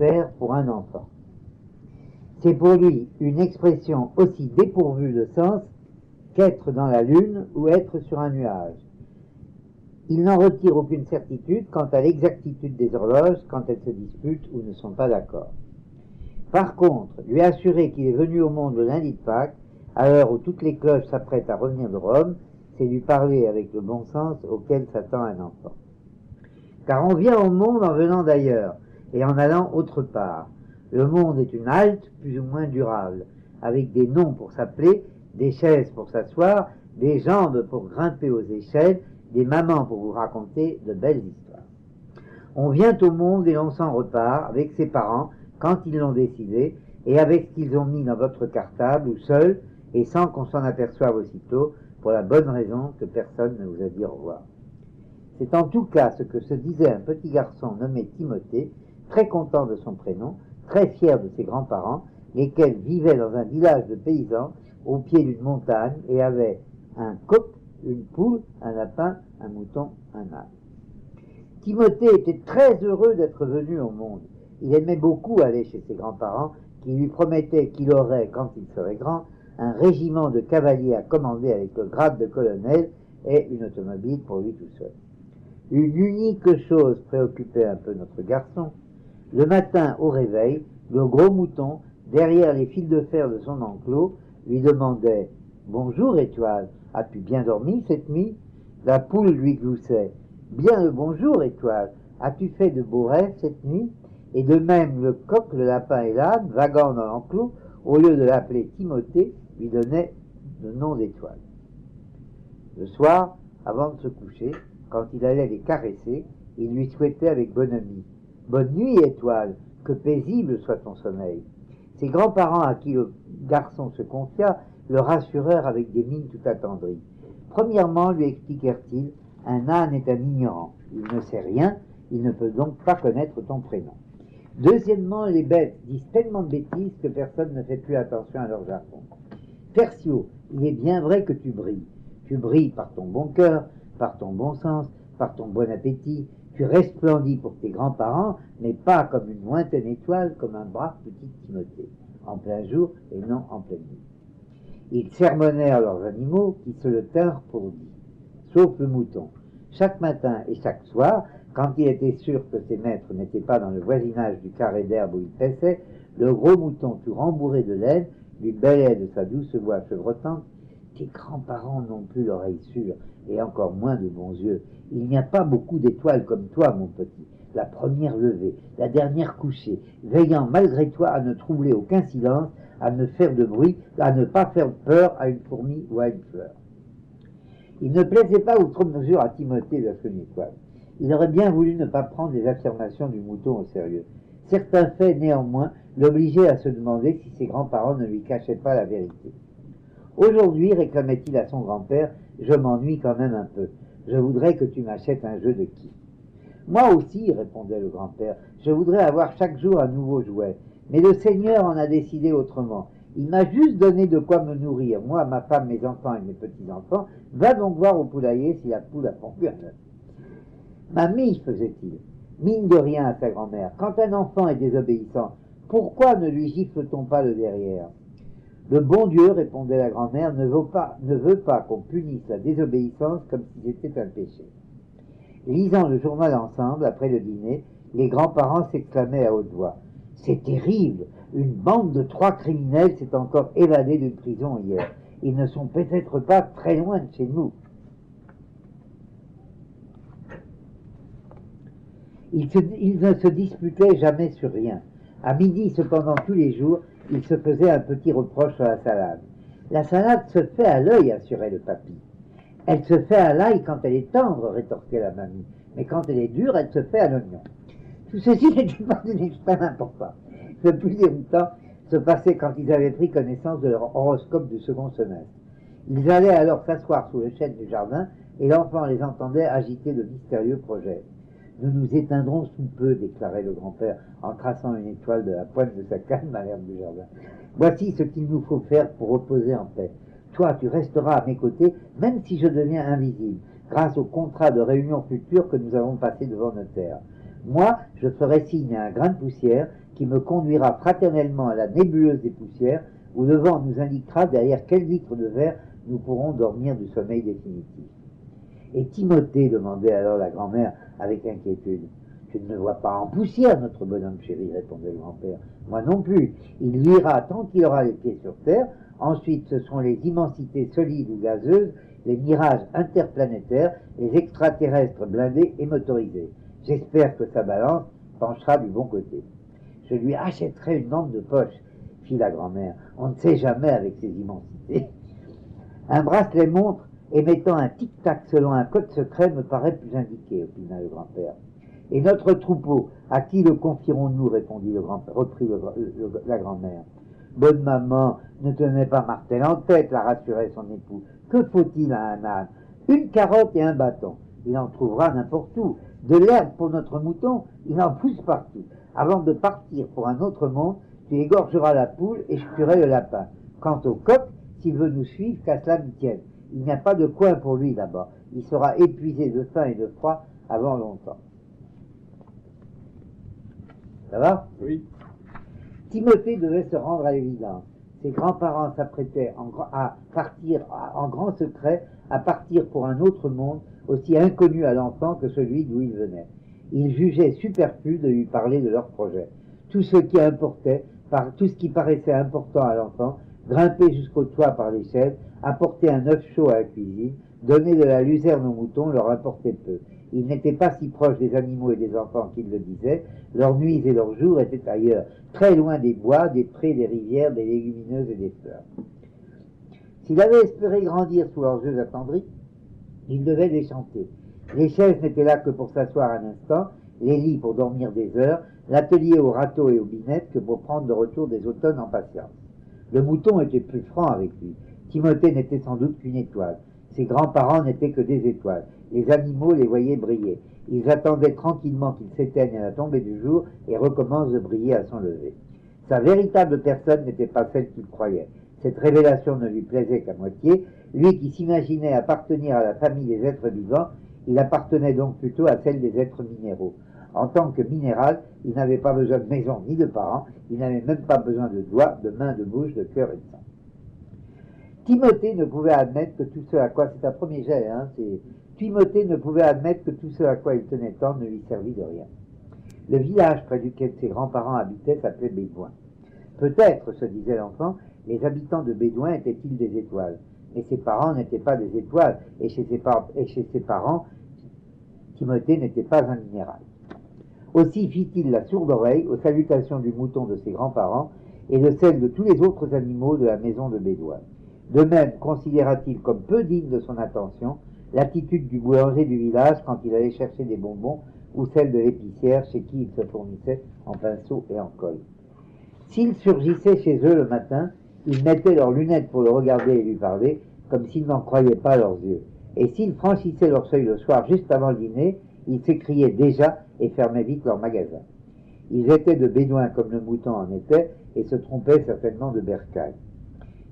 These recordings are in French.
faire pour un enfant. C'est pour lui une expression aussi dépourvue de sens qu'être dans la lune ou être sur un nuage. Il n'en retire aucune certitude quant à l'exactitude des horloges quand elles se disputent ou ne sont pas d'accord. Par contre, lui assurer qu'il est venu au monde le lundi de Pâques, à l'heure où toutes les cloches s'apprêtent à revenir de Rome, c'est lui parler avec le bon sens auquel s'attend un enfant. Car on vient au monde en venant d'ailleurs et en allant autre part. Le monde est une halte plus ou moins durable, avec des noms pour s'appeler, des chaises pour s'asseoir, des jambes pour grimper aux échelles, des mamans pour vous raconter de belles histoires. On vient au monde et l'on s'en repart avec ses parents quand ils l'ont décidé et avec ce qu'ils ont mis dans votre cartable ou seul et sans qu'on s'en aperçoive aussitôt pour la bonne raison que personne ne vous a dit au revoir. C'est en tout cas ce que se disait un petit garçon nommé Timothée, très content de son prénom, très fier de ses grands-parents, lesquels vivaient dans un village de paysans au pied d'une montagne et avaient un coq, une poule, un lapin, un mouton, un âne. Timothée était très heureux d'être venu au monde. Il aimait beaucoup aller chez ses grands-parents qui lui promettaient qu'il aurait, quand il serait grand, un régiment de cavaliers à commander avec le grade de colonel et une automobile pour lui tout seul. Une unique chose préoccupait un peu notre garçon. Le matin, au réveil, le gros mouton, derrière les fils de fer de son enclos, lui demandait « Bonjour, Étoile, as-tu bien dormi cette nuit ?» La poule lui gloussait « Bien le bonjour, Étoile, as-tu fait de beaux rêves cette nuit ?» Et de même, le coq, le lapin et l'âne, vaguant dans l'enclos, au lieu de l'appeler Timothée, lui donnaient le nom d'Étoile. Le soir, avant de se coucher, quand il allait les caresser, il lui souhaitait avec bonhomie « Bonne nuit, Étoile, que paisible soit ton sommeil !» Ses grands-parents à qui le garçon se confia le rassurèrent avec des mines tout attendries. Premièrement, lui expliquèrent-ils, un âne est un ignorant, il ne sait rien, il ne peut donc pas connaître ton prénom. Deuxièmement, les bêtes disent tellement de bêtises que personne ne fait plus attention à leur jargon. Tertio, il est bien vrai que tu brilles. Tu brilles par ton bon cœur, par ton bon sens, par ton bon appétit. Tu resplendis pour tes grands-parents, mais pas comme une lointaine étoile, comme un brave petit Timothée, en plein jour et non en pleine nuit. Ils sermonnèrent leurs animaux qui se le tinrent pour dit, sauf le mouton. Chaque matin et chaque soir, quand il était sûr que ses maîtres n'étaient pas dans le voisinage du carré d'herbe où il paissait, le gros mouton tout rembourré de laine lui bêlait de sa douce voix chevrotante « Tes grands-parents n'ont plus l'oreille sûre et encore moins de bons yeux. Il n'y a pas beaucoup d'étoiles comme toi, mon petit. La première levée, la dernière couchée, veillant malgré toi à ne troubler aucun silence, à ne faire de bruit, à ne pas faire peur à une fourmi ou à une fleur. » Il ne plaisait pas outre mesure à Timothée d'être une étoile. Il aurait bien voulu ne pas prendre les affirmations du mouton au sérieux. Certains faits, néanmoins, l'obligeaient à se demander si ses grands-parents ne lui cachaient pas la vérité. Aujourd'hui, réclamait-il à son grand-père, je m'ennuie quand même un peu. Je voudrais que tu m'achètes un jeu de quilles. Moi aussi, répondait le grand-père, je voudrais avoir chaque jour un nouveau jouet. Mais le Seigneur en a décidé autrement. Il m'a juste donné de quoi me nourrir, moi, ma femme, mes enfants et mes petits-enfants. Va donc voir au poulailler si la poule a pondu un œuf. Mamie, faisait-il, mine de rien à sa grand-mère, quand un enfant est désobéissant, pourquoi ne lui gifle-t-on pas le derrière? Le bon Dieu, répondait la grand-mère, ne veut pas qu'on punisse la désobéissance comme si c'était un péché. Lisant le journal ensemble, après le dîner, les grands-parents s'exclamaient à haute voix. C'est terrible, une bande de 3 criminels s'est encore évadée d'une prison hier. Ils ne sont peut-être pas très loin de chez nous. Ils ne se disputaient jamais sur rien. À midi, cependant, tous les jours, ils se faisaient un petit reproche sur la salade. La salade se fait à l'œil, assurait le papy. Elle se fait à l'ail quand elle est tendre, rétorquait la mamie. Mais quand elle est dure, elle se fait à l'oignon. Tout ceci n'était pas d'une extrême importance. Le plus déroutant se passait quand ils avaient pris connaissance de leur horoscope du second semestre. Ils allaient alors s'asseoir sous le chêne du jardin et l'enfant les entendait agiter de mystérieux projets. Nous nous éteindrons sous peu, déclarait le grand-père en traçant une étoile de la pointe de sa canne à l'herbe du jardin. Voici ce qu'il nous faut faire pour reposer en paix. Toi, tu resteras à mes côtés, même si je deviens invisible, grâce au contrat de réunion future que nous avons passé devant notaire. Moi, je ferai signe à un grain de poussière qui me conduira fraternellement à la nébuleuse des poussières, où le vent nous indiquera derrière quelle vitre de verre nous pourrons dormir du sommeil définitif. Et Timothée, demandait alors la grand-mère avec inquiétude. Tu ne me vois pas en poussière, notre bonhomme chéri, répondait le grand-père. Moi non plus. Il luira tant qu'il aura les pieds sur terre. Ensuite, ce sont les immensités solides ou gazeuses, les mirages interplanétaires, les extraterrestres blindés et motorisés. J'espère que sa balance penchera du bon côté. Je lui achèterai une lampe de poche, fit la grand-mère. On ne sait jamais avec ces immensités. Un bracelet montre émettant un tic-tac selon un code secret me paraît plus indiqué, opina le grand-père. Et notre troupeau, à qui le confierons-nous, répondit reprit la grand-mère. Bonne maman, ne tenez pas Martel en tête, la rassurait son époux. Que faut-il à un âne? Une carotte et un bâton. Il en trouvera n'importe où. De l'herbe pour notre mouton, il en pousse partout. Avant de partir pour un autre monde, tu égorgeras la poule et je tuerai le lapin. Quant au coq, s'il veut nous suivre, qu'à cela ne tienne. Il n'y a pas de coin pour lui là-bas. Il sera épuisé de faim et de froid avant longtemps. Ça va? Oui. Timothée devait se rendre à l'évidence. Ses grands-parents s'apprêtaient à partir en grand secret, à partir pour un autre monde, aussi inconnu à l'enfant que celui d'où il venait. Il jugeait superflu de lui parler de leur projet. Tout ce qui paraissait important à l'enfant, grimper jusqu'au toit par l'échelle, apporter un œuf chaud à la cuisine, donner de la luzerne aux moutons leur importait peu. Ils n'étaient pas si proches des animaux et des enfants qu'ils le disaient, leurs nuits et leurs jours étaient ailleurs, très loin des bois, des prés, des rivières, des légumineuses et des fleurs. S'il avait espéré grandir sous leurs yeux attendris, il devait les chanter. Les chaises n'étaient là que pour s'asseoir un instant, les lits pour dormir des heures, l'atelier aux râteaux et aux binettes que pour prendre de retour des automnes en patience. Le mouton était plus franc avec lui. Timothée n'était sans doute qu'une étoile. Ses grands-parents n'étaient que des étoiles. Les animaux les voyaient briller. Ils attendaient tranquillement qu'ils s'éteignent à la tombée du jour et recommencent de briller à son lever. Sa véritable personne n'était pas celle qu'il croyait. Cette révélation ne lui plaisait qu'à moitié. Lui qui s'imaginait appartenir à la famille des êtres vivants, il appartenait donc plutôt à celle des êtres minéraux. En tant que minéral, il n'avait pas besoin de maison ni de parents, il n'avait même pas besoin de doigts, de mains, de bouche, de cœur et de sang. Timothée ne pouvait admettre que tout ce à quoi, c'est un premier jet, Timothée ne pouvait admettre que tout ce à quoi il tenait tant ne lui servit de rien. Le village près duquel ses grands-parents habitaient s'appelait Bédouin. Peut-être, se disait l'enfant, les habitants de Bédouin étaient-ils des étoiles. Mais ses parents n'étaient pas des étoiles, et chez ses parents, Timothée n'était pas un minéral. Aussi fit-il la sourde oreille aux salutations du mouton de ses grands-parents et de celles de tous les autres animaux de la maison de Bédouin. De même considéra-t-il comme peu digne de son attention l'attitude du boulanger du village quand il allait chercher des bonbons ou celle de l'épicière chez qui il se fournissait en pinceau et en colle. S'ils surgissaient chez eux le matin, ils mettaient leurs lunettes pour le regarder et lui parler, comme s'ils n'en croyaient pas leurs yeux. Et s'ils franchissaient leur seuil le soir juste avant le dîner, ils s'écriaient déjà et fermaient vite leur magasin. Ils étaient de Bédouin comme le mouton en était, et se trompaient certainement de bercail.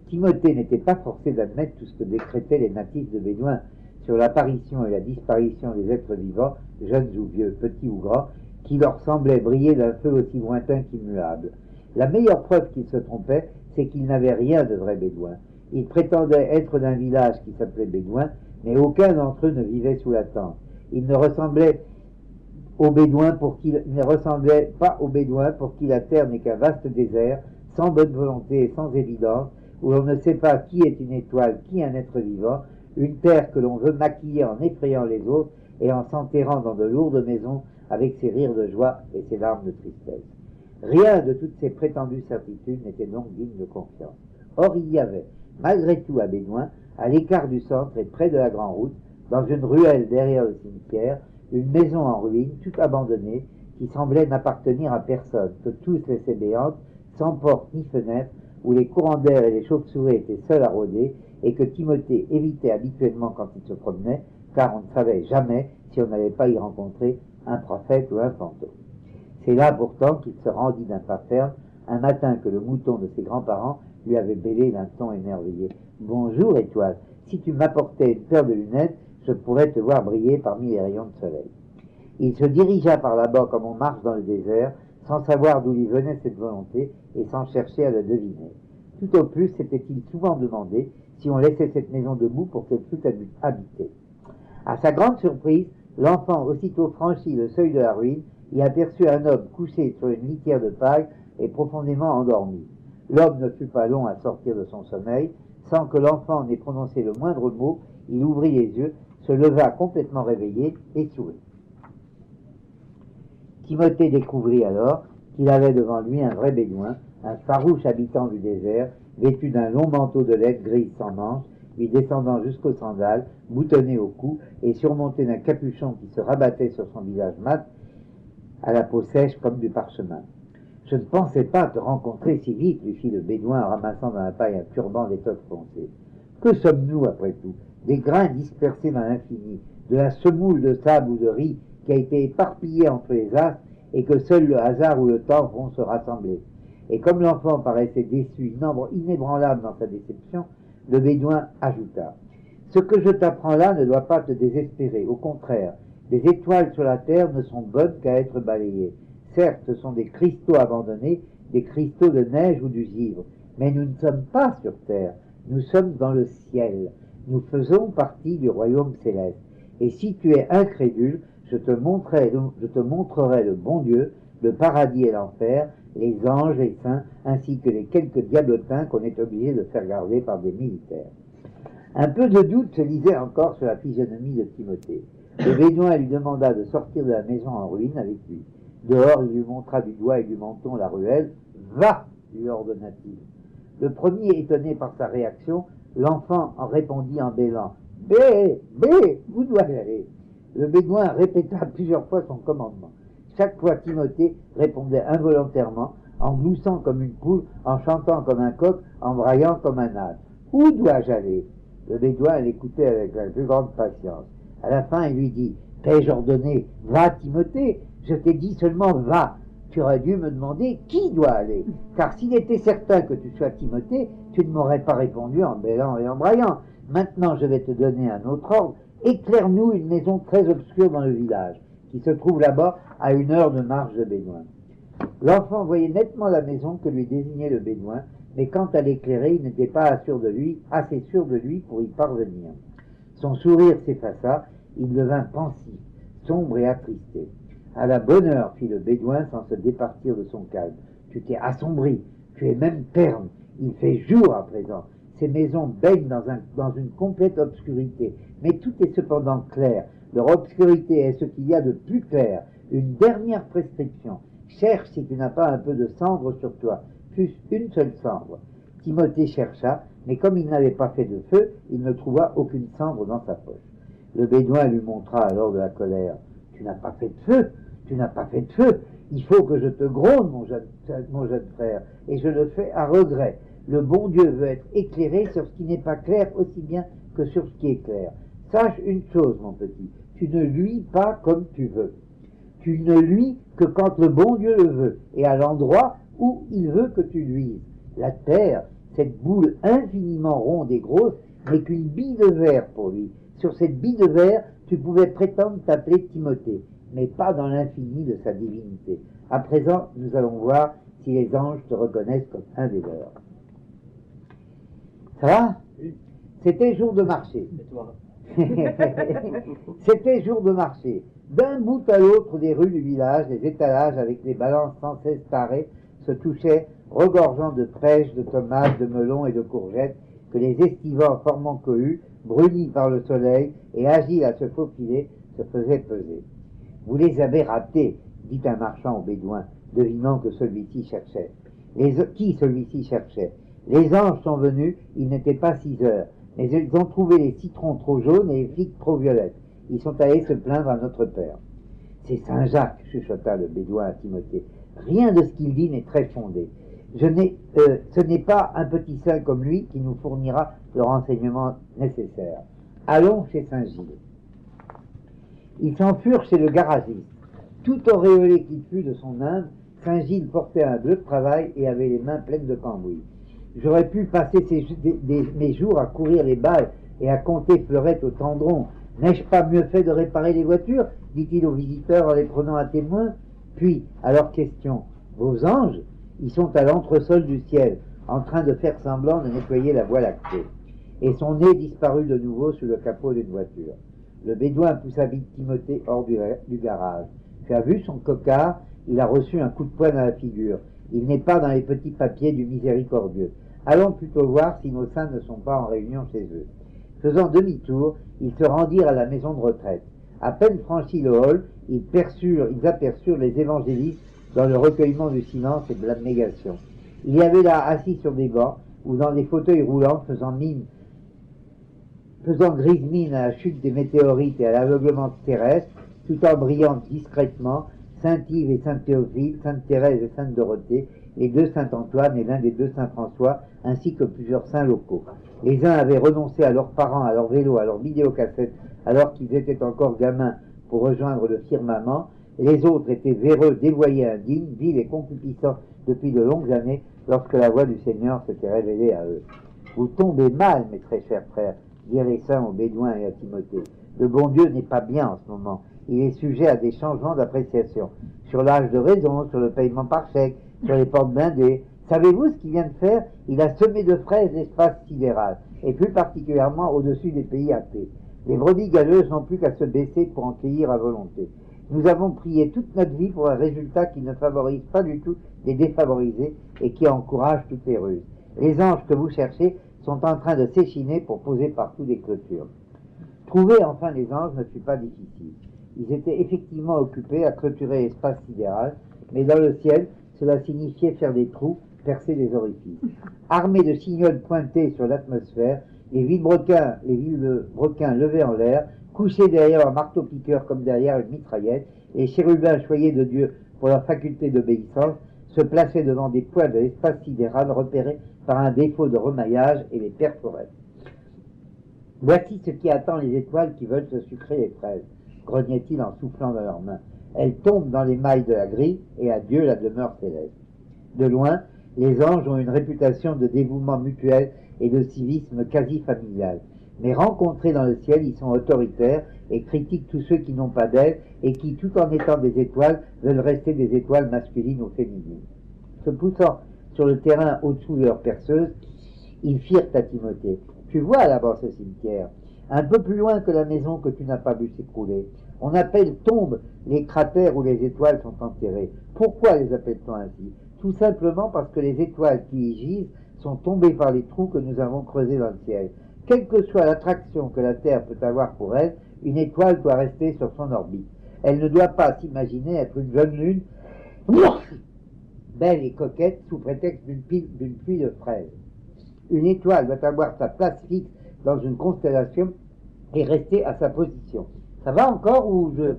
Timothée n'était pas forcé d'admettre tout ce que décrétaient les natifs de Bédouin sur l'apparition et la disparition des êtres vivants, jeunes ou vieux, petits ou grands, qui leur semblaient briller d'un feu aussi lointain qu'immuable. La meilleure preuve qu'ils se trompaient, c'est qu'ils n'avaient rien de vrai Bédouin. Ils prétendaient être d'un village qui s'appelait Bédouin, mais aucun d'entre eux ne vivait sous la tente. Ils ne ressemblaient pas aux Bédouins pour qui la terre n'est qu'un vaste désert, sans bonne volonté et sans évidence, où l'on ne sait pas qui est une étoile, qui un être vivant, une terre que l'on veut maquiller en effrayant les autres et en s'enterrant dans de lourdes maisons avec ses rires de joie et ses larmes de tristesse. Rien de toutes ces prétendues certitudes n'était donc digne de confiance. Or il y avait, malgré tout à Bédouin, à l'écart du centre et près de la grande route, dans une ruelle derrière le cimetière, une maison en ruine, toute abandonnée, qui semblait n'appartenir à personne, que tous laissaient béante, sans porte ni fenêtre, où les courants d'air et les chauves-souris étaient seuls à rôder, et que Timothée évitait habituellement quand il se promenait, car on ne savait jamais si on n'allait pas y rencontrer un prophète ou un fantôme. C'est là pourtant qu'il se rendit d'un pas ferme, un matin que le mouton de ses grands-parents lui avait bêlé d'un ton émerveillé. « Bonjour, étoile, si tu m'apportais une paire de lunettes, je pourrais te voir briller parmi les rayons de soleil. » Il se dirigea par là-bas comme on marche dans le désert, sans savoir d'où lui venait cette volonté et sans chercher à la deviner. Tout au plus s'était-il souvent demandé si on laissait cette maison debout pour qu'elle fût habitée. À sa grande surprise, l'enfant aussitôt franchit le seuil de la ruine et aperçut un homme couché sur une litière de paille et profondément endormi. L'homme ne fut pas long à sortir de son sommeil. Sans que l'enfant n'ait prononcé le moindre mot, il ouvrit les yeux, se leva complètement réveillé et sourit. Timothée découvrit alors qu'il avait devant lui un vrai bédouin, un farouche habitant du désert, vêtu d'un long manteau de laine grise sans manches, lui descendant jusqu'aux sandales, boutonné au cou et surmonté d'un capuchon qui se rabattait sur son visage mat, à la peau sèche comme du parchemin. « Je ne pensais pas te rencontrer si vite, lui fit le bédouin en ramassant dans la paille un turban d'étoffe foncée. Que sommes-nous, après tout? Des grains dispersés dans l'infini, de la semoule de sable ou de riz qui a été éparpillée entre les astres et que seul le hasard ou le temps vont se rassembler. » Et comme l'enfant paraissait déçu, inébranlable dans sa déception, le bédouin ajouta: « Ce que je t'apprends là ne doit pas te désespérer, au contraire, les étoiles sur la terre ne sont bonnes qu'à être balayées. Certes, ce sont des cristaux abandonnés, des cristaux de neige ou du givre, mais nous ne sommes pas sur terre, nous sommes dans le ciel, nous faisons partie du royaume céleste. Et si tu es incrédule, je te montrerai le bon Dieu, le paradis et l'enfer, les anges, les saints, ainsi que les quelques diablotins qu'on est obligé de faire garder par des militaires. » Un peu de doute se lisait encore sur la physionomie de Timothée. Le bédouin lui demanda de sortir de la maison en ruine avec lui. Dehors, il lui montra du doigt et du menton la ruelle. « Va !» lui ordonna-t-il. Le premier, étonné par sa réaction, l'enfant en répondit en bêlant: « Bé, bé, où dois-je aller ?» Le bédouin répéta plusieurs fois son commandement. Chaque fois, Timothée répondait involontairement, en gloussant comme une poule, en chantant comme un coq, en braillant comme un âne. « Où dois-je aller ?» Le bédouin l'écoutait avec la plus grande patience. À la fin, il lui dit: « T'ai-je ordonné, va, Timothée? Je t'ai dit seulement va. Tu aurais dû me demander qui doit aller. Car s'il était certain que tu sois Timothée, tu ne m'aurais pas répondu en bêlant et en braillant. Maintenant, je vais te donner un autre ordre. Éclaire-nous une maison très obscure dans le village, qui se trouve là-bas à 1 heure de marche de bédouin. » L'enfant voyait nettement la maison que lui désignait le bédouin, mais quant à l'éclairer, il n'était pas assez sûr de lui pour y parvenir. Son sourire s'effaça, il devint pensif, sombre et attristé. « À la bonne heure, fit le bédouin sans se départir de son calme. Tu t'es assombri, tu es même terne. Il fait jour à présent. Ces maisons baignent dans une complète obscurité, mais tout est cependant clair. Leur obscurité est ce qu'il y a de plus clair. Une dernière prescription. Cherche si tu n'as pas un peu de cendre sur toi, fût-ce une seule cendre. » Timothée chercha, mais comme il n'avait pas fait de feu, il ne trouva aucune cendre dans sa poche. Le bédouin lui montra alors de la colère. « Tu n'as pas fait de feu, tu n'as pas fait de feu. Il faut que je te gronde, mon jeune frère, et je le fais à regret. Le bon Dieu veut être éclairé sur ce qui n'est pas clair aussi bien que sur ce qui est clair. Sache une chose, mon petit, tu ne luis pas comme tu veux. Tu ne luis que quand le bon Dieu le veut, et à l'endroit où il veut que tu luises. La terre, cette boule infiniment ronde et grosse, n'est qu'une bille de verre pour lui. Sur cette bille de verre, tu pouvais prétendre t'appeler Timothée, mais pas dans l'infini de sa divinité. À présent, nous allons voir si les anges te reconnaissent comme un des leurs. Ça va? Oui. C'était jour de marché. Et toi? C'était jour de marché. D'un bout à l'autre des rues du village, les étalages avec les balances sans cesse tarées se touchaient, regorgeant de prêches, de tomates, de melons et de courgettes, que les estivants formant cohue, brunis par le soleil et agiles à se faufiler, se faisaient peser. « Vous les avez ratés, » dit un marchand au bédouin, devinant que celui-ci cherchait. Qui celui-ci cherchait? Les anges sont venus, il n'était pas 6 heures, mais ils ont trouvé les citrons trop jaunes et les figues trop violettes. Ils sont allés se plaindre à notre père. « C'est Saint-Jacques, » chuchota le bédouin à Timothée. « Rien de ce qu'il dit n'est très fondé. Ce n'est pas un petit saint comme lui qui nous fournira le renseignement nécessaire. Allons chez Saint-Gilles. » Ils s'en furent chez le garagiste. Tout auréolé qu'il fût de son âme, Saint-Gilles portait un bleu de travail et avait les mains pleines de cambouis. « J'aurais pu passer mes jours à courir les balles et à compter fleurettes au tendron. N'ai-je pas mieux fait de réparer les voitures ?» dit-il aux visiteurs en les prenant à témoin. Puis, à leur question, Vos anges, ils sont à l'entresol du ciel, en train de faire semblant de nettoyer la voie lactée. Et son nez disparut de nouveau sous le capot d'une voiture. Le bédouin poussa vite Timothée hors du garage. Tu as vu son cocard? Il a reçu un coup de poing dans la figure. Il n'est pas dans les petits papiers du miséricordieux. Allons plutôt voir si nos saints ne sont pas en réunion chez eux. Faisant demi-tour, ils se rendirent à la maison de retraite. À peine franchi le hall, ils aperçurent les évangélistes dans le recueillement du silence et de l'abnégation. Il y avait là, assis sur des bancs ou dans des fauteuils roulants, faisant grise mine à la chute des météorites et à l'aveuglement terrestre, tout en brillant discrètement, Saint-Yves et Saint-Théophile, Sainte-Thérèse et Sainte-Dorothée, les deux Saint-Antoine et l'un des deux Saint-François, ainsi que plusieurs saints locaux. Les uns avaient renoncé à leurs parents, à leur vélo, à leurs vidéocassettes, alors qu'ils étaient encore gamins pour rejoindre le firmament. Les autres étaient véreux, dévoyés, indignes, vils et concupiscents depuis de longues années, lorsque la voix du Seigneur s'était révélée à eux. Vous tombez mal, mes très chers frères, dirent les saints aux Bédouins et à Timothée. Le bon Dieu n'est pas bien en ce moment. Il est sujet à des changements d'appréciation. Sur l'âge de raison, sur le paiement par chèque, sur les portes blindées. Savez-vous ce qu'il vient de faire? Il a semé de fraises l'espace sidéral, et plus particulièrement au-dessus des pays athées. Les brebis galeuses n'ont plus qu'à se baisser pour en cueillir à volonté. Nous avons prié toute notre vie pour un résultat qui ne favorise pas du tout les défavorisés et qui encourage toutes les ruses. Les anges que vous cherchez sont en train de s'échiner pour poser partout des clôtures. Trouver enfin les anges ne fut pas difficile. Ils étaient effectivement occupés à clôturer l'espace sidéral, mais dans le ciel, cela signifiait faire des trous, percer des orifices. Armés de cignoles pointées sur l'atmosphère, les vilebrequins levés en l'air, couchés derrière un marteau-piqueur comme derrière une mitraillette, les chérubins choyés de Dieu pour leur faculté d'obéissance, se plaçaient devant des points de l'espace sidéral repérés par un défaut de remaillage et les perforaient. Voici ce qui attend les étoiles qui veulent se sucrer les fraises, grognaient-ils en soufflant dans leurs mains. Elles tombent dans les mailles de la grille et à Dieu la demeure céleste. De loin, les anges ont une réputation de dévouement mutuel et de civisme quasi familial. Mais rencontrés dans le ciel, ils sont autoritaires et critiquent tous ceux qui n'ont pas d'ailes et qui, tout en étant des étoiles, veulent rester des étoiles masculines ou féminines. Se poussant sur le terrain au-dessous de leur perceuse, ils firent à Timothée: tu vois là-bas ce cimetière, un peu plus loin que la maison que tu n'as pas vu s'écrouler. On appelle tombes les cratères où les étoiles sont enterrées. Pourquoi les appelle-t-on ainsi? Tout simplement parce que les étoiles qui y gisent sont tombées par les trous que nous avons creusés dans le ciel. Quelle que soit l'attraction que la Terre peut avoir pour elle, une étoile doit rester sur son orbite. Elle ne doit pas s'imaginer être une jeune lune belle et coquette sous prétexte d'une pluie de fraises. Une étoile doit avoir sa place fixe dans une constellation et rester à sa position. Ça va encore ou je...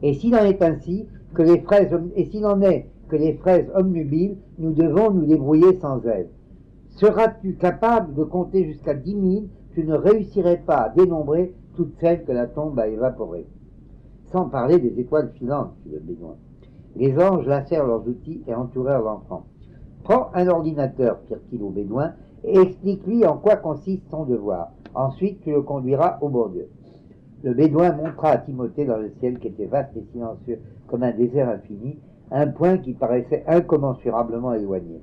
Et s'il en est ainsi, s'il en est que les fraises omnubiles, nous devons nous débrouiller sans elles. Seras-tu capable de compter jusqu'à 10 000, tu ne réussirais pas à dénombrer toutes celles que la tombe a évaporées. Sans parler des étoiles filantes, fit le bédouin. Les anges lacèrent leurs outils et entourèrent l'enfant. Prends un ordinateur, firent-ils au bédouin, et explique-lui en quoi consiste son devoir. Ensuite, tu le conduiras au bon Dieu. Le bédouin montra à Timothée dans le ciel qui était vaste et silencieux comme un désert infini, un point qui paraissait incommensurablement éloigné.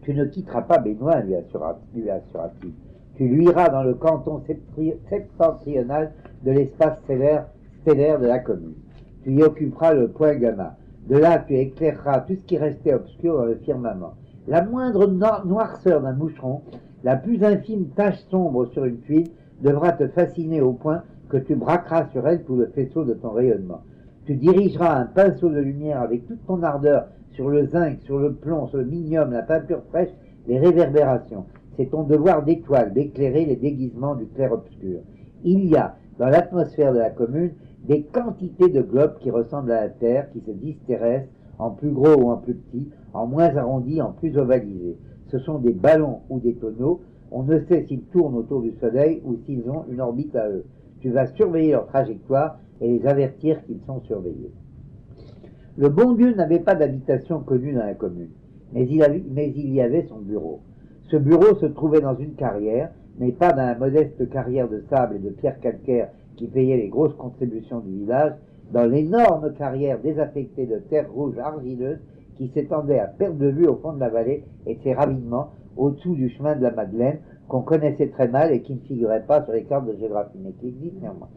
Tu ne quitteras pas Bédouin, lui assura-t-il. Tu luiras dans le canton septentrional de l'espace stellaire de la commune. Tu y occuperas le point gamma. De là, tu éclaireras tout ce qui restait obscur dans le firmament. La moindre noirceur d'un moucheron, la plus infime tache sombre sur une tuile, devra te fasciner au point que tu braqueras sur elle tout le faisceau de ton rayonnement. Tu dirigeras un pinceau de lumière avec toute ton ardeur sur le zinc, sur le plomb, sur le minium, la peinture fraîche, les réverbérations. C'est ton devoir d'étoile d'éclairer les déguisements du clair-obscur. Il y a, dans l'atmosphère de la commune, des quantités de globes qui ressemblent à la Terre, qui se disent terrestres, en plus gros ou en plus petit, en moins arrondis, en plus ovalisés. Ce sont des ballons ou des tonneaux. On ne sait s'ils tournent autour du Soleil ou s'ils ont une orbite à eux. Tu vas surveiller leur trajectoire et les avertir qu'ils sont surveillés. Le bon Dieu n'avait pas d'habitation connue dans la commune, mais il y avait son bureau. Ce bureau se trouvait dans une carrière, mais pas dans la modeste carrière de sable et de pierre calcaire qui payait les grosses contributions du village, dans l'énorme carrière désaffectée de terre rouge argileuse qui s'étendait à perte de vue au fond de la vallée et de ses ravinements au-dessous du chemin de la Madeleine, qu'on connaissait très mal et qui ne figurait pas sur les cartes de géographie, mais qui existe néanmoins.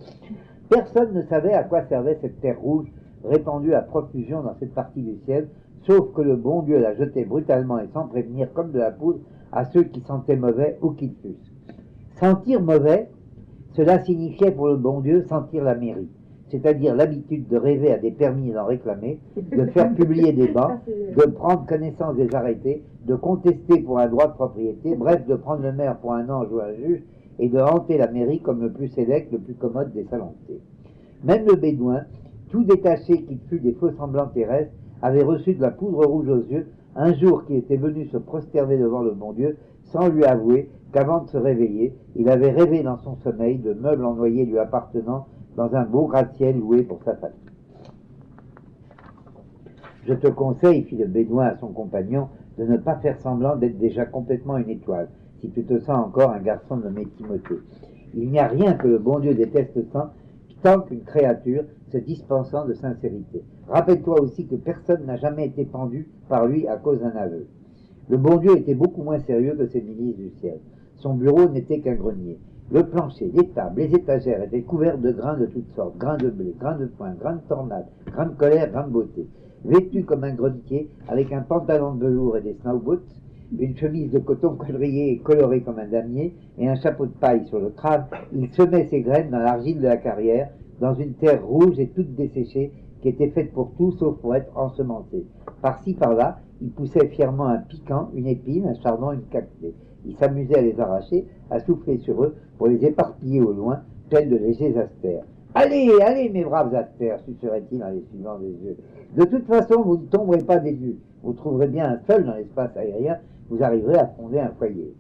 Personne ne savait à quoi servait cette terre rouge répandue à profusion dans cette partie du ciel, sauf que le bon Dieu la jetait brutalement et sans prévenir comme de la poudre à ceux qui sentaient mauvais où qu'ils fussent. Sentir mauvais, cela signifiait pour le bon Dieu sentir la mairie, c'est-à-dire l'habitude de rêver à des permis et d'en réclamer, de faire publier des bans, de prendre connaissance des arrêtés, de contester pour un droit de propriété, bref, de prendre le maire pour un ange ou un juge, et de hanter la mairie comme le plus sélect, le plus commode des salons. Même le bédouin, tout détaché qu'il fût des faux semblants terrestres, avait reçu de la poudre rouge aux yeux un jour qu'il était venu se prosterner devant le bon Dieu, sans lui avouer qu'avant de se réveiller, il avait rêvé dans son sommeil de meubles en noyer lui appartenant dans un beau gratte-ciel loué pour sa famille. Je te conseille, fit le bédouin à son compagnon, de ne pas faire semblant d'être déjà complètement une étoile, si tu te sens encore un garçon nommé Timothée. Il n'y a rien que le bon Dieu déteste tant qu'une créature se dispensant de sincérité. Rappelle-toi aussi que personne n'a jamais été pendu par lui à cause d'un aveu. Le bon Dieu était beaucoup moins sérieux que ses milices du ciel. Son bureau n'était qu'un grenier. Le plancher, les tables, les étagères étaient couverts de grains de toutes sortes, grains de blé, grains de foin, grains de tornade, grains de colère, grains de beauté. Vêtu comme un grenier, avec un pantalon de velours et des snowboots, une chemise de coton quadrillée et colorée comme un damier, et un chapeau de paille sur le crâne, il semait ses graines dans l'argile de la carrière, dans une terre rouge et toute desséchée, qui était faite pour tout sauf pour être ensemencée. Par-ci, par-là, il poussait fièrement un piquant, une épine, un chardon, une cactée. Il s'amusait à les arracher, à souffler sur eux, pour les éparpiller au loin, tels de légers astères. « Allez, allez, mes braves astères !» susurrait-il en les suivant des yeux. « De toute façon, vous ne tomberez pas des nues. Vous trouverez bien un sol dans l'espace aérien, vous arriverez à fonder un foyer. »«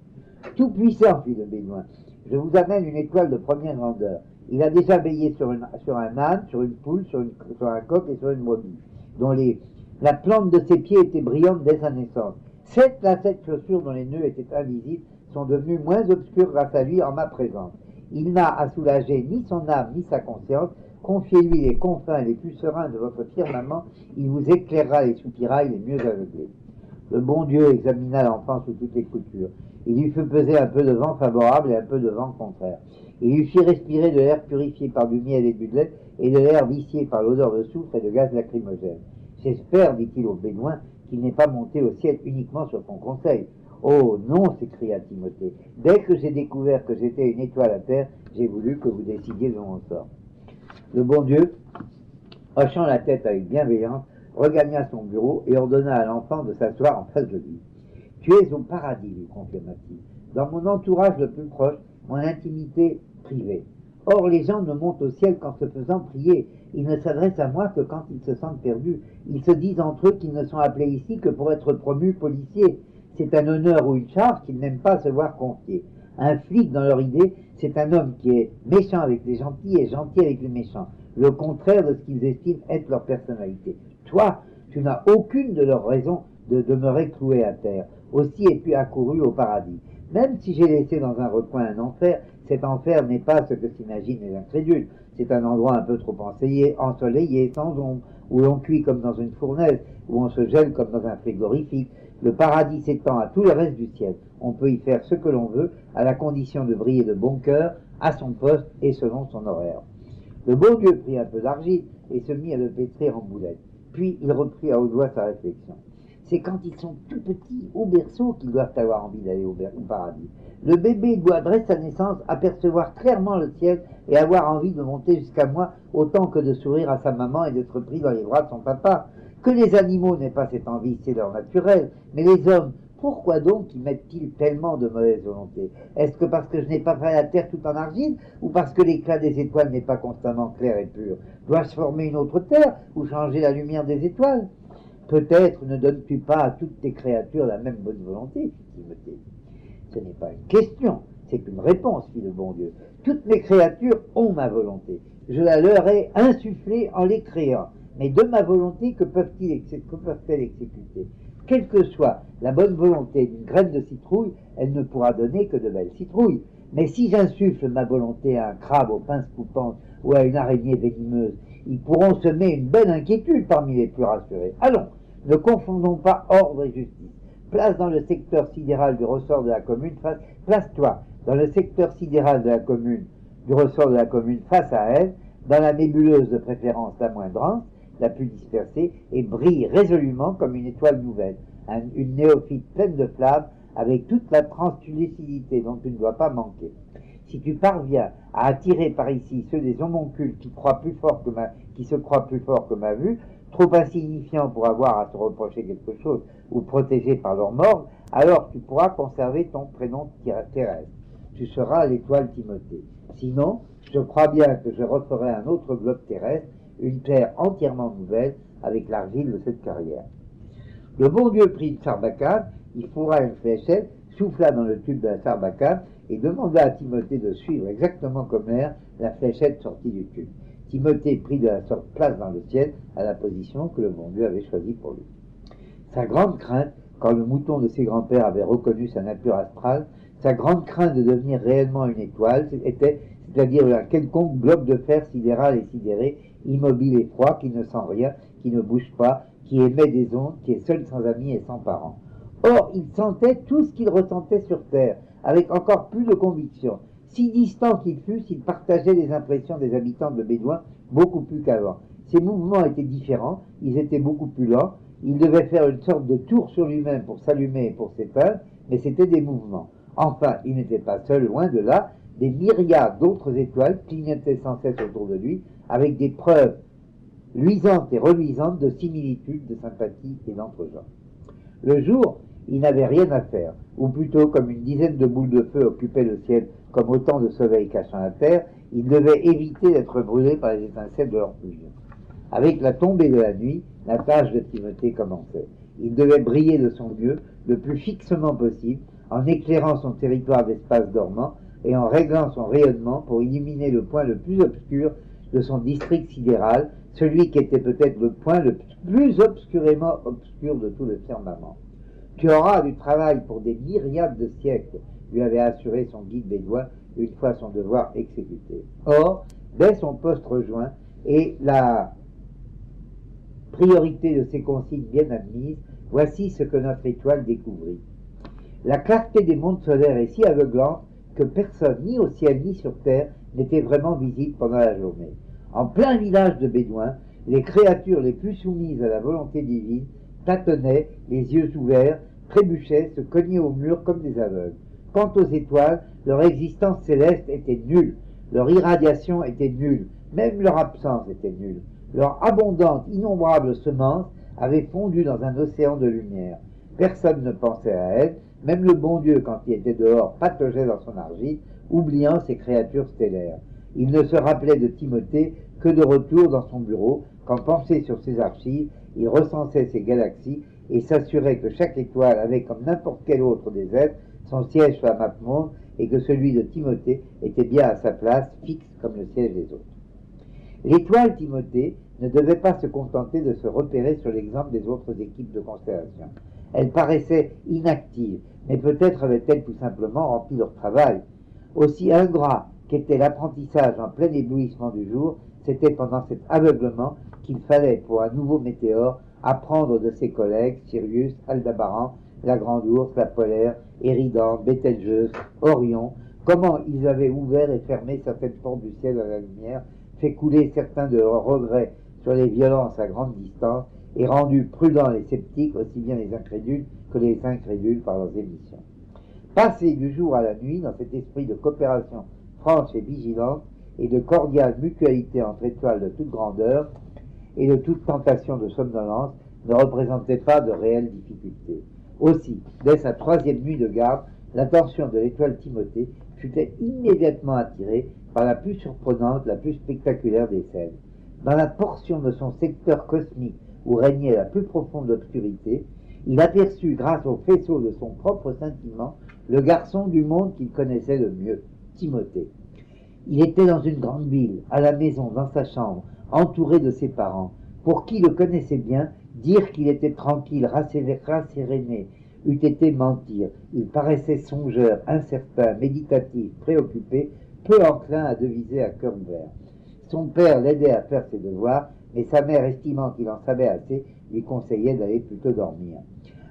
Tout puissant, fit le bédouin, je vous amène une étoile de première grandeur. Il a déjà veillé sur un âne, sur une poule, sur un coq et sur une brebis, dont la plante de ses pieds était brillante dès sa naissance. 7 lacets de chaussures dont les nœuds étaient invisibles sont devenus moins obscurs grâce à lui en ma présence. Il n'a à soulager ni son âme ni sa conscience. Confiez-lui les confins les plus sereins de votre firmament, il vous éclairera les soupirails les mieux aveuglés. » Le bon Dieu examina l'enfant sous toutes les coutures. Il lui fit peser un peu de vent favorable et un peu de vent contraire. Il lui fit respirer de l'air purifié par du miel et du lait et de l'air vicié par l'odeur de soufre et de gaz lacrymogène. « J'espère, dit-il au bédouin, qu'il n'est pas monté au ciel uniquement sur ton conseil. »« Oh non, s'écria Timothée. Dès que j'ai découvert que j'étais une étoile à terre, j'ai voulu que vous décidiez de mon sort. » Le bon Dieu, hochant la tête avec bienveillance, regagna son bureau et ordonna à l'enfant de s'asseoir en face de lui. « Tu es au paradis, lui confirma-t-il, dans mon entourage le plus proche, mon intimité privée. Or, les gens ne montent au ciel qu'en se faisant prier. Ils ne s'adressent à moi que quand ils se sentent perdus. Ils se disent entre eux qu'ils ne sont appelés ici que pour être promus policiers. C'est un honneur ou une charge qu'ils n'aiment pas se voir confier. Un flic, dans leur idée, c'est un homme qui est méchant avec les gentils et gentil avec les méchants. Le contraire de ce qu'ils estiment être leur personnalité. Toi, tu n'as aucune de leurs raisons de demeurer cloué à terre. Aussi es-tu accouru au paradis. Même si j'ai laissé dans un recoin un enfer, cet enfer n'est pas ce que s'imaginent les incrédules. C'est un endroit un peu trop ensoleillé, sans ombre, où l'on cuit comme dans une fournaise, où on se gèle comme dans un frigorifique. Le paradis s'étend à tout le reste du ciel. On peut y faire ce que l'on veut, à la condition de briller de bon cœur, à son poste et selon son horaire. Le bon Dieu prit un peu d'argile et se mit à le pétrir en boulettes. Puis il reprit à haute voix sa réflexion. C'est quand ils sont tout petits, au berceau, qu'ils doivent avoir envie d'aller au paradis. Le bébé doit, dès sa naissance, apercevoir clairement le ciel et avoir envie de monter jusqu'à moi autant que de sourire à sa maman et d'être pris dans les bras de son papa. Que les animaux n'aient pas cette envie, c'est leur naturel. Mais les hommes, pourquoi donc y mettent-ils tellement de mauvaise volonté? Est-ce que parce que je n'ai pas fait la terre tout en argile, ou parce que l'éclat des étoiles n'est pas constamment clair et pur? Dois-je former une autre terre, ou changer la lumière des étoiles? Peut-être ne donnes-tu pas à toutes tes créatures la même bonne volonté, fit Timothée. Ce n'est pas une question, c'est une réponse, fit le bon Dieu. Toutes mes créatures ont ma volonté. Je la leur ai insufflée en les créant. Mais de ma volonté, que peuvent-elles exécuter? Quelle que soit la bonne volonté d'une graine de citrouille, elle ne pourra donner que de belles citrouilles. Mais si j'insuffle ma volonté à un crabe aux pinces coupantes ou à une araignée venimeuse, ils pourront semer une bonne inquiétude parmi les plus rassurés. Allons, ne confondons pas ordre et justice. Place dans le secteur sidéral du ressort de la commune, place-toi dans le secteur sidéral de la commune, du ressort de la commune face à elle, dans la nébuleuse de préférence la moins dense, la plus dispersée, et brille résolument comme une étoile nouvelle, une néophyte pleine de flammes, avec toute la translucidité dont tu ne dois pas manquer. Si tu parviens à attirer par ici ceux des homoncules qui se croient plus forts que ma vue, trop insignifiants pour avoir à se reprocher quelque chose ou protégés par leur morgue, alors tu pourras conserver ton prénom terrestre. Tu seras l'étoile Timothée. Sinon, je crois bien que je referai un autre globe terrestre, une terre entièrement nouvelle, avec l'argile de cette carrière. Le bon Dieu prit une sarbacane, il fourra une fléchette, souffla dans le tube de la sarbacane et demanda à Timothée de suivre exactement comme l'air la fléchette sortie du tube. Timothée prit de la sorte place dans le ciel à la position que le bon Dieu avait choisie pour lui. Sa grande crainte, quand le mouton de ses grands-pères avait reconnu sa nature astrale, sa grande crainte de devenir réellement une étoile, c'est-à-dire un quelconque bloc de fer sidéral et sidéré, immobile et froid, qui ne sent rien, qui ne bouge pas, qui émet des ondes, qui est seul sans amis et sans parents. Or, il sentait tout ce qu'il ressentait sur Terre, avec encore plus de conviction. Si distant qu'il fût, s'il partageait les impressions des habitants de Bédouin beaucoup plus qu'avant. Ses mouvements étaient différents, ils étaient beaucoup plus lents, il devait faire une sorte de tour sur lui-même pour s'allumer et pour s'éteindre, mais c'était des mouvements. Enfin, il n'était pas seul, loin de là, des myriades d'autres étoiles clignotaient sans cesse autour de lui, avec des preuves luisantes et reluisantes de similitude, de sympathie et d'entre-genre. Le jour, il n'avait rien à faire, ou plutôt, comme une dizaine de boules de feu occupaient le ciel comme autant de soleils cachant la terre, il devait éviter d'être brûlé par les étincelles de leur fusion. Avec la tombée de la nuit, la tâche de Timothée commençait. Il devait briller de son mieux, le plus fixement possible, en éclairant son territoire d'espace dormant et en réglant son rayonnement pour illuminer le point le plus obscur de son district sidéral, celui qui était peut-être le point le plus obscurément obscur de tout le firmament. Tu auras du travail pour des myriades de siècles, lui avait assuré son guide bédouin une fois son devoir exécuté. Or, dès son poste rejoint et la priorité de ses consignes bien admises, voici ce que notre étoile découvrit. La clarté des mondes solaires est si aveuglante que personne, ni au ciel ni sur terre, n'était vraiment visible pendant la journée. En plein village de Bédouins, les créatures les plus soumises à la volonté divine tâtonnaient, les yeux ouverts, trébuchaient, se cognaient au mur comme des aveugles. Quant aux étoiles, leur existence céleste était nulle, leur irradiation était nulle, même leur absence était nulle. Leur abondante, innombrable semence avait fondu dans un océan de lumière. Personne ne pensait à elle, même le bon Dieu, quand il était dehors, pataugeait dans son argile, oubliant ses créatures stellaires. Il ne se rappelait de Timothée que de retour dans son bureau, quand penché sur ses archives, il recensait ses galaxies et s'assurait que chaque étoile avait, comme n'importe quel autre des êtres, son siège sur la map monde et que celui de Timothée était bien à sa place, fixe comme le siège des autres. L'étoile Timothée ne devait pas se contenter de se repérer sur l'exemple des autres équipes de constellation. Elle paraissait inactive, mais peut-être avait-elle tout simplement rempli leur travail. Aussi ingrat qu'était l'apprentissage en plein éblouissement du jour, c'était pendant cet aveuglement qu'il fallait, pour un nouveau météore, apprendre de ses collègues, Sirius, Aldébaran, la Grande Ourse, la Polaire, Éridan, Bételgeuse, Orion, comment ils avaient ouvert et fermé certaines portes du ciel à la lumière, fait couler certains de leurs regrets sur les violences à grande distance, et rendu prudents les sceptiques, aussi bien les incrédules que les incrédules par leurs émissions. Passer du jour à la nuit dans cet esprit de coopération franche et vigilante et de cordiale mutualité entre étoiles de toute grandeur et de toute tentation de somnolence ne représentait pas de réelles difficultés. Aussi, dès sa troisième nuit de garde, l'attention de l'étoile Timothée fut immédiatement attirée par la plus surprenante, la plus spectaculaire des scènes. Dans la portion de son secteur cosmique où régnait la plus profonde obscurité, il aperçut, grâce au faisceau de son propre scintillement, le garçon du monde qu'il connaissait le mieux, Timothée. Il était dans une grande ville, à la maison, dans sa chambre, entouré de ses parents, pour qui le connaissait bien, dire qu'il était tranquille, rasséréné, eût été mentir. Il paraissait songeur, incertain, méditatif, préoccupé, peu enclin à deviser à cœur ouvert. Son père l'aidait à faire ses devoirs, mais sa mère, estimant qu'il en savait assez, lui conseillait d'aller plutôt dormir.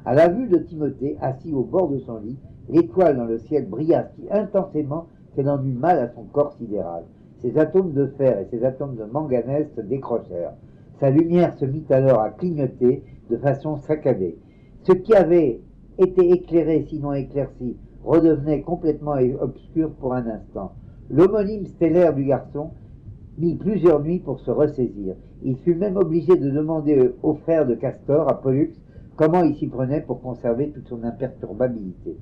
À la vue de Timothée, assis au bord de son lit, l'étoile dans le ciel brilla si intensément qu'elle en eut mal à son corps sidéral. Ses atomes de fer et ses atomes de manganèse se décrochèrent. Sa lumière se mit alors à clignoter de façon saccadée. Ce qui avait été éclairé, sinon éclairci, redevenait complètement obscur pour un instant. L'homonyme stellaire du garçon mit plusieurs nuits pour se ressaisir. Il fut même obligé de demander au frère de Castor, à Pollux, comment il s'y prenait pour conserver toute son imperturbabilité.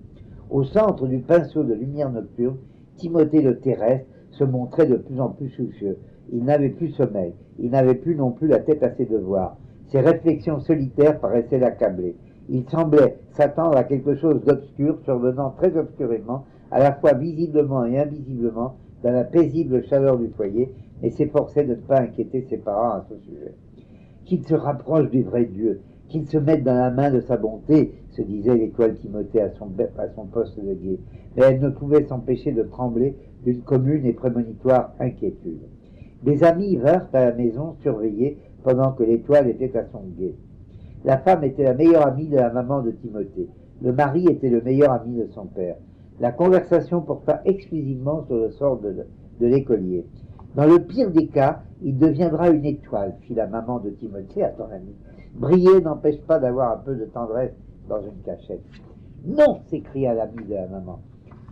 Au centre du pinceau de lumière nocturne, Timothée le terrestre se montrait de plus en plus soucieux. Il n'avait plus sommeil, il n'avait plus non plus la tête à ses devoirs. Ses réflexions solitaires paraissaient l'accabler. Il semblait s'attendre à quelque chose d'obscur, survenant très obscurément, à la fois visiblement et invisiblement, dans la paisible chaleur du foyer, et s'efforçait de ne pas inquiéter ses parents à ce sujet. Qu'il se rapproche du vrai Dieu, qu'il se mette dans la main de sa bonté, se disait l'étoile Timothée à son poste de guet, mais elle ne pouvait s'empêcher de trembler d'une commune et prémonitoire inquiétude. Des amis vinrent à la maison surveiller pendant que l'étoile était à son guet. La femme était la meilleure amie de la maman de Timothée. Le mari était le meilleur ami de son père. La conversation porta exclusivement sur le sort de l'écolier. Dans le pire des cas, il deviendra une étoile, fit la maman de Timothée à ton ami. Briller n'empêche pas d'avoir un peu de tendresse dans une cachette. Non, s'écria l'ami de la maman.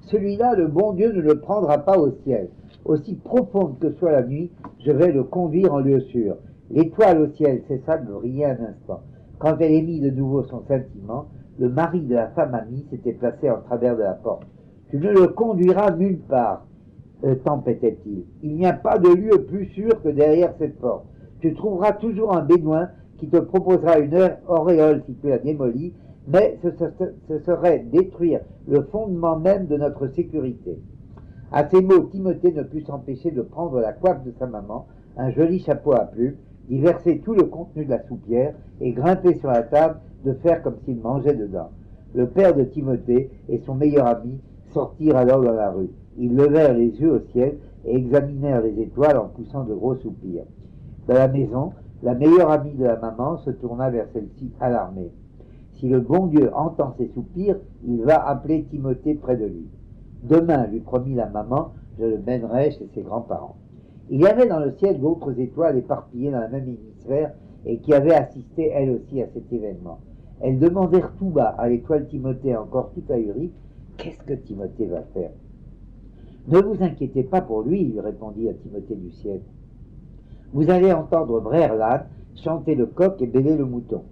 Celui-là, le bon Dieu ne le prendra pas au ciel. Aussi profonde que soit la nuit, je vais le conduire en lieu sûr. L'étoile au ciel cessa de briller un instant. Quand elle émit de nouveau son scintillement, le mari de la femme amie s'était placé en travers de la porte. Tu ne le conduiras nulle part, tempêtait-il. Il n'y a pas de lieu plus sûr que derrière cette porte. Tu trouveras toujours un bédouin qui te proposera une auréole si tu la démolis, mais ce serait détruire le fondement même de notre sécurité. À ces mots, Timothée ne put s'empêcher de prendre la coiffe de sa maman, un joli chapeau à plumes, d'y verser tout le contenu de la soupière et grimper sur la table de faire comme s'il mangeait dedans. Le père de Timothée et son meilleur ami sortirent alors dans la rue. Ils levèrent les yeux au ciel et examinèrent les étoiles en poussant de gros soupirs. Dans la maison, la meilleure amie de la maman se tourna vers celle-ci alarmée. Si le bon Dieu entend ses soupirs, il va appeler Timothée près de lui. Demain, lui promit la maman, je le mènerai chez ses grands-parents. Il y avait dans le ciel d'autres étoiles éparpillées dans le même hémisphère et qui avaient assisté elles aussi à cet événement. Elles demandèrent tout bas à l'étoile Timothée encore tout ahuri, qu'est-ce que Timothée va faire? Ne vous inquiétez pas pour lui, lui répondit à Timothée du ciel. Vous allez entendre braire l'âne, chanter le coq et bêler le mouton.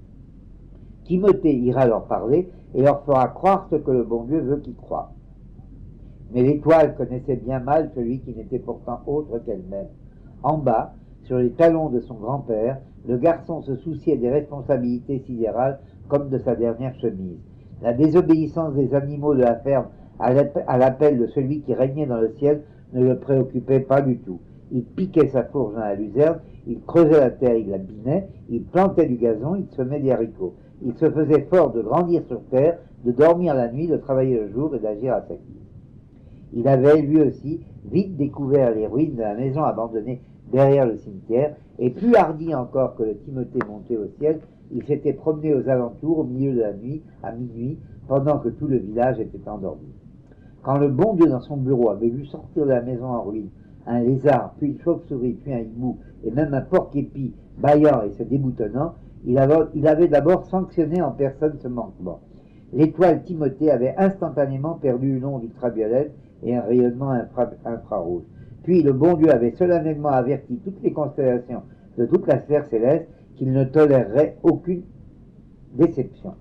Timothée ira leur parler et leur fera croire ce que le bon Dieu veut qu'ils croient. Mais l'étoile connaissait bien mal celui qui n'était pourtant autre qu'elle-même. En bas, sur les talons de son grand-père, le garçon se souciait des responsabilités sidérales comme de sa dernière chemise. La désobéissance des animaux de la ferme à l'appel de celui qui régnait dans le ciel ne le préoccupait pas du tout. Il piquait sa fourche dans la luzerne, il creusait la terre, il la binait, il plantait du gazon, il semait des haricots. Il se faisait fort de grandir sur terre, de dormir la nuit, de travailler le jour et d'agir à sa guise. Il avait, lui aussi, vite découvert les ruines de la maison abandonnée derrière le cimetière, et plus hardi encore que le Timothée monté au ciel, il s'était promené aux alentours au milieu de la nuit, à minuit, pendant que tout le village était endormi. Quand le bon Dieu dans son bureau avait vu sortir de la maison en ruine un lézard, puis une chauve-souris, puis un hibou, et même un porc-épi, bâillant et se déboutonnant, il avait d'abord sanctionné en personne ce manquement. L'étoile Timothée avait instantanément perdu une onde ultraviolette et un rayonnement infrarouge. Puis le bon Dieu avait solennellement averti toutes les constellations de toute la sphère céleste qu'il ne tolérerait aucune déception.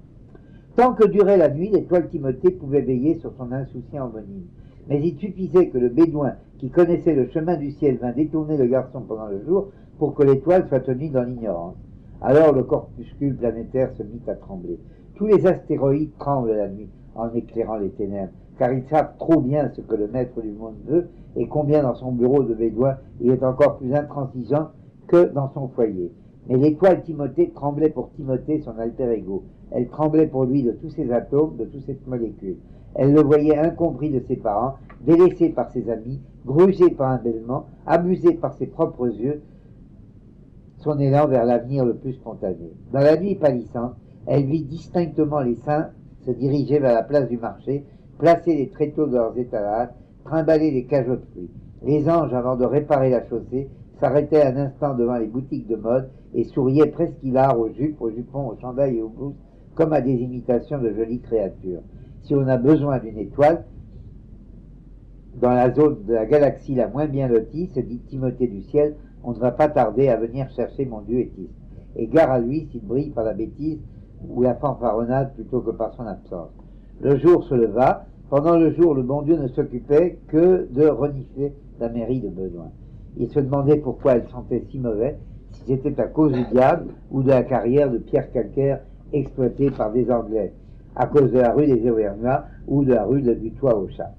Tant que durait la nuit, l'étoile Timothée pouvait veiller sur son insouciant homonyme. Mais il suffisait que le bédouin qui connaissait le chemin du ciel vînt détourner le garçon pendant le jour pour que l'étoile soit tenue dans l'ignorance. Alors le corpuscule planétaire se mit à trembler. Tous les astéroïdes tremblent la nuit en éclairant les ténèbres, car ils savent trop bien ce que le maître du monde veut et combien dans son bureau de bédouin il est encore plus intransigeant que dans son foyer. Mais l'étoile Timothée tremblait pour Timothée, son alter ego. Elle tremblait pour lui de tous ses atomes, de toutes ses molécules. Elle le voyait incompris de ses parents, délaissé par ses amis, grugé par un bêlement, abusé par ses propres yeux, son élan vers l'avenir le plus spontané. Dans la nuit pâlissante, elle vit distinctement les saints se diriger vers la place du marché, placer les tréteaux de leurs étalages, trimballer les cageots de fruits. Les anges, avant de réparer la chaussée, s'arrêtaient un instant devant les boutiques de mode et souriaient presque hilars aux jupes, aux jupons, aux chandails et aux blouses, comme à des imitations de jolies créatures. Si on a besoin d'une étoile, dans la zone de la galaxie la moins bien lotie, se dit Timothée du ciel, on ne va pas tarder à venir chercher mon duétiste. Et gare à lui s'il brille par la bêtise ou la fanfaronnade plutôt que par son absence. Le jour se leva. Pendant le jour, le bon Dieu ne s'occupait que de renifler la mairie de besoin. Il se demandait pourquoi elle sentait si mauvais, si c'était à cause du diable ou de la carrière de pierre calcaire exploitée par des Anglais, à cause de la rue des Auvergnats ou de la rue du Toit aux Chats.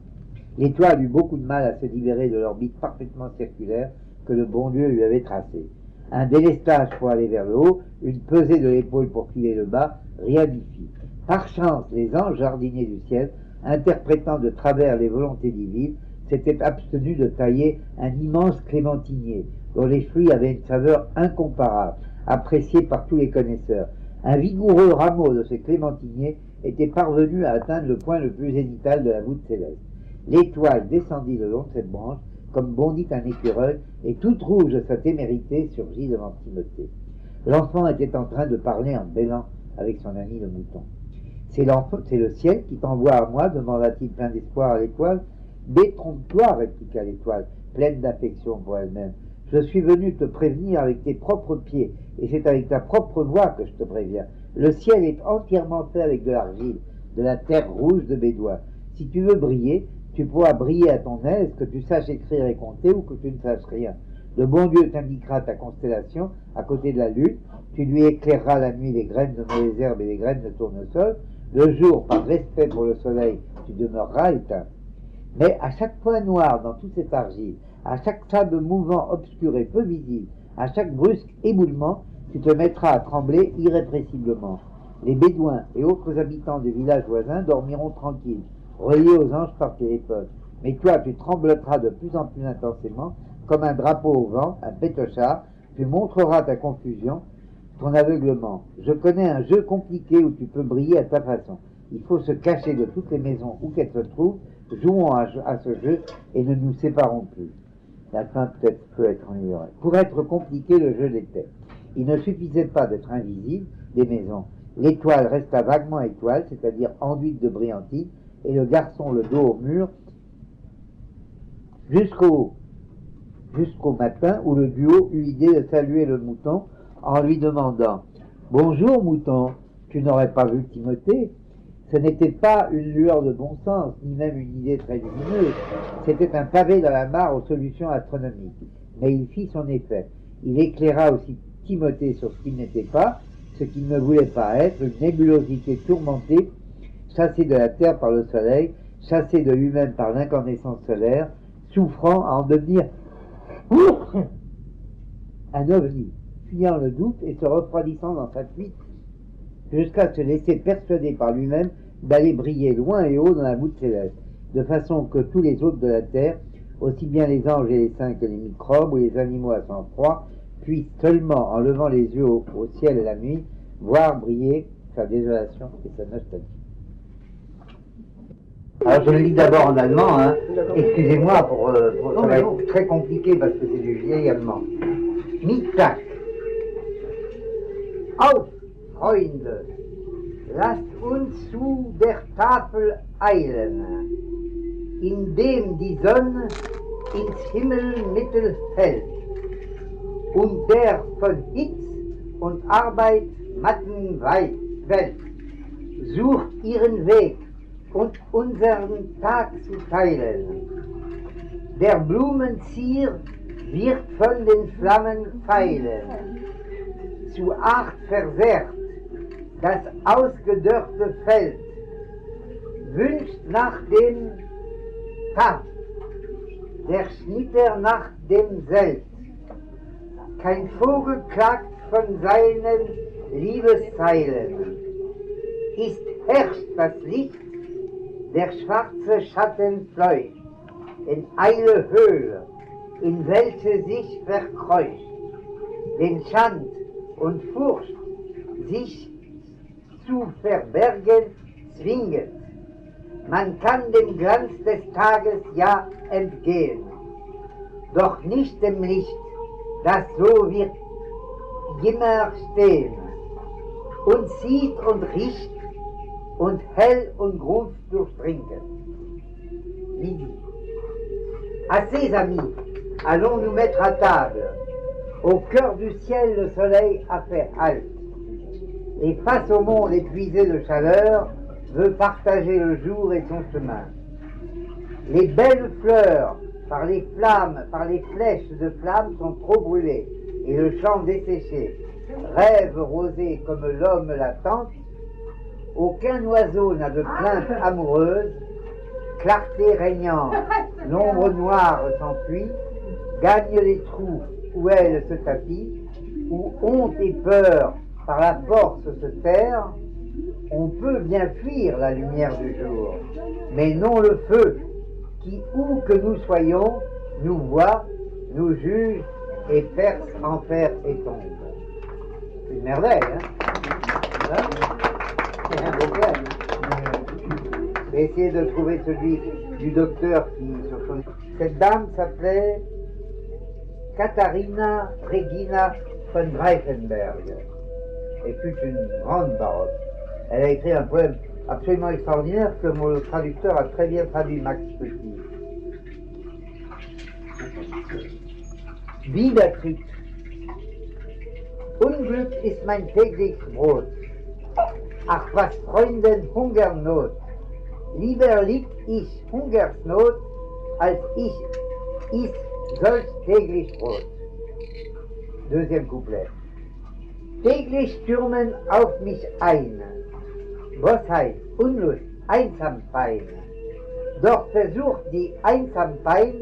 L'étoile eut beaucoup de mal à se libérer de l'orbite parfaitement circulaire que le bon Dieu lui avait tracée. Un délestage pour aller vers le haut, une pesée de l'épaule pour filer le bas, rien n'y fit. Par chance, les anges jardiniers du ciel, interprétant de travers les volontés divines, s'étaient abstenus de tailler un immense clémentinier, dont les fruits avaient une saveur incomparable, appréciée par tous les connaisseurs. Un vigoureux rameau de ce clémentinier était parvenu à atteindre le point le plus zénital de la voûte céleste. L'étoile descendit le long de cette branche, comme bondit un écureuil, et toute rouge de sa témérité surgit devant Timothée. L'enfant était en train de parler en bêlant avec son ami le mouton. C'est le ciel qui t'envoie à moi, demanda-t-il plein d'espoir à l'étoile. Détrompe-toi, répliqua l'étoile, pleine d'affection pour elle-même. Je suis venu te prévenir avec tes propres pieds, et c'est avec ta propre voix que je te préviens. Le ciel est entièrement fait avec de l'argile, de la terre rouge de Bédoin. Si tu veux briller, tu pourras briller à ton aise, que tu saches écrire et compter ou que tu ne saches rien. Le bon Dieu t'indiquera ta constellation à côté de la lune, tu lui éclaireras la nuit les graines de mauvaises herbes et les graines de tournesol. Le jour, par respect pour le soleil, tu demeureras éteint. Mais à chaque point noir dans toute cette argile, à chaque sable mouvant, obscur et peu visible, à chaque brusque éboulement, tu te mettras à trembler irrépressiblement. Les Bédouins et autres habitants des villages voisins dormiront tranquilles, reliés aux anges par téléphone. Mais toi, tu trembleras de plus en plus intensément, comme un drapeau au vent, un pétochard, tu montreras ta confusion, ton aveuglement. Je connais un jeu compliqué où tu peux briller à ta façon. Il faut se cacher de toutes les maisons où qu'elles se trouvent. Jouons à ce jeu et ne nous séparons plus. La fin peut être ennuyante. Pour être compliqué, le jeu l'était. Il ne suffisait pas d'être invisible des maisons. L'étoile resta vaguement étoile, c'est-à-dire enduite de brillantine, et le garçon le dos au mur, jusqu'au matin où le duo eut l'idée de saluer le mouton en lui demandant « Bonjour mouton, tu n'aurais pas vu Timothée ?» Ce n'était pas une lueur de bon sens, ni même une idée très lumineuse, c'était un pavé dans la mare aux solutions astronomiques. Mais il fit son effet. Il éclaira aussi Timothée sur ce qu'il n'était pas, ce qu'il ne voulait pas être, une nébulosité tourmentée, chassée de la terre par le soleil, chassée de lui-même par l'incandescence solaire, souffrant à en devenir un ovni, fuyant le doute et se refroidissant dans sa fuite, jusqu'à se laisser persuader par lui-même d'aller briller loin et haut dans la voûte céleste, de façon que tous les hôtes de la terre, aussi bien les anges et les saints que les microbes ou les animaux à sang froid, puissent seulement, en levant les yeux au ciel et la nuit, voir briller sa désolation et sa nostalgie. Alors je le lis d'abord en allemand, hein. Excusez-moi, ça va être très compliqué parce que c'est du vieil allemand. Mittag. Auf, Freunde, lasst uns zu der Tafel eilen, indem die Sonne ins Himmelmittel fällt und der von Hitz und Arbeit matten Welt sucht ihren Weg und unseren Tag zu teilen. Der Blumenzier wird von den Flammen feilen, zu Art versehrt das ausgedörrte Feld, wünscht nach dem Tag, der Schnitter nach dem Selbst. Kein Vogel klagt von seinen Liebeszeilen. Ist herrscht das Licht, der schwarze Schatten fleucht, in eile Höhle, in welche sich verkreucht, den Schand und Furcht sich zu verbergen zwinget. Man kann dem Glanz des Tages ja entgehen, doch nicht dem Licht, das so wird immer stehen und sieht und riecht und hell und Grund durchdringen. Midi. Assez, amis, allons nous mettre à table. Au cœur du ciel, le soleil a fait halte. Et face au monde épuisé de chaleur, veut partager le jour et son chemin. Les belles fleurs, par les flammes, par les flèches de flammes, sont trop brûlées, et le champ desséché. Rêve rosé comme l'homme l'attend, aucun oiseau n'a de plainte amoureuse, clarté régnante, l'ombre noire s'enfuit, gagne les trous où elle se tapit, où honte et peur par la force se terrent. On peut bien fuir la lumière du jour, mais non le feu, qui, où que nous soyons, nous voit, nous juge et perce en fer et tombe. C'est une merveille, hein? C'est un beau poème. J'ai essayé de trouver celui du docteur qui, sur son... Cette dame s'appelait Katharina Regina von Greifenberg et fut une grande baronne. Elle a écrit un poème absolument extraordinaire que mon traducteur a très bien traduit, Max Petit. Wiedertritt. Unglück ist mein tägliches Brot. Ach, was Freunden Hungernot. Lieber lieb ich Hungersnot, als ich iss solch täglich Brot. Deuxième couplet. Täglich stürmen auf mich ein Bosheit, Unlust, Einsamkeit. Doch versucht die Einsamkeit,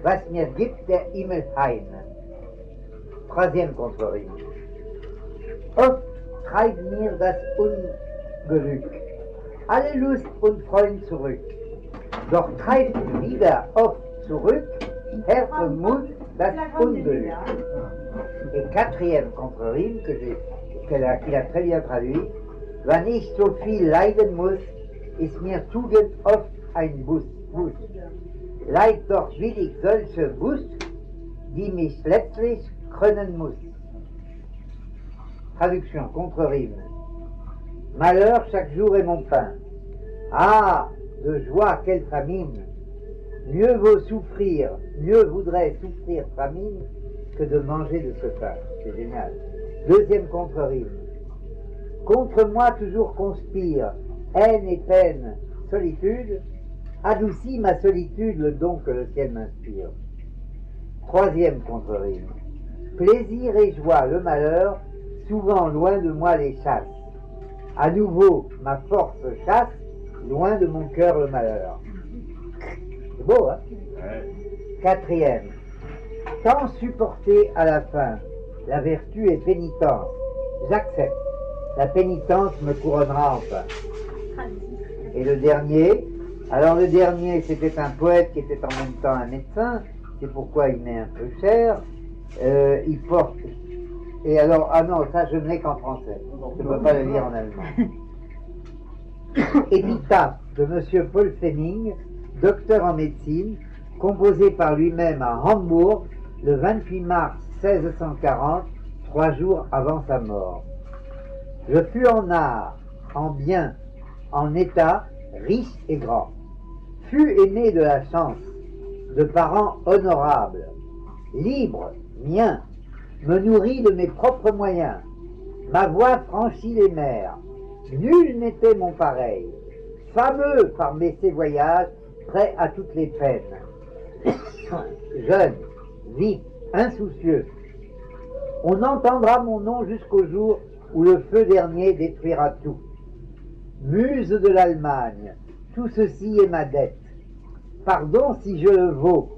was mir gibt der Himmelheim. Troisième Contrerime. Oft treibt mir das Unglück alle Lust und Freund zurück. Doch treibt wieder oft zurück Herz und Mut das Unglück. Et quatrième Contrerime qu'il a très bien traduit. Wann ich so viel leiden muss, ist mir Tugend oft ein Bus. Leid doch will ich solche Wust, die mich letztlich krönen muss. Traduction, contre-rime. Malheur, chaque jour est mon pain. Ah, de joie, quelle famine! Mieux vaut souffrir, mieux voudrait souffrir famine que de manger de ce pain. C'est génial. Deuxième contre-rime. Contre moi toujours conspire haine et peine, solitude, adoucis ma solitude le don que le ciel m'inspire. Troisième contre-rime. Plaisir et joie, le malheur, souvent loin de moi les chasse. À nouveau ma force chasse, loin de mon cœur le malheur. C'est beau, hein? Quatrième. Tant supporté à la fin, la vertu est pénitence. J'accepte. La pénitence me couronnera enfin. Et le dernier, alors le dernier c'était un poète qui était en même temps un médecin, c'est pourquoi il m'est un peu cher. Il porte. Et alors, ah non, ça je ne l'ai qu'en français, je ne peux pas le lire en allemand. Épitaphe de M. Paul Fleming, docteur en médecine, composé par lui-même à Hambourg le 28 mars 1640, 3 jours avant sa mort. Je fus en art, en bien, en état, riche et grand. Fus aimé de la chance, de parents honorables, libre, mien, me nourris de mes propres moyens. Ma voix franchit les mers. Nul n'était mon pareil. Fameux par ses voyages, prêt à toutes les peines. Jeune, vif, insoucieux. On entendra mon nom jusqu'au jour où le feu dernier détruira tout. Muse de l'Allemagne, tout ceci est ma dette. Pardon si je le vaux,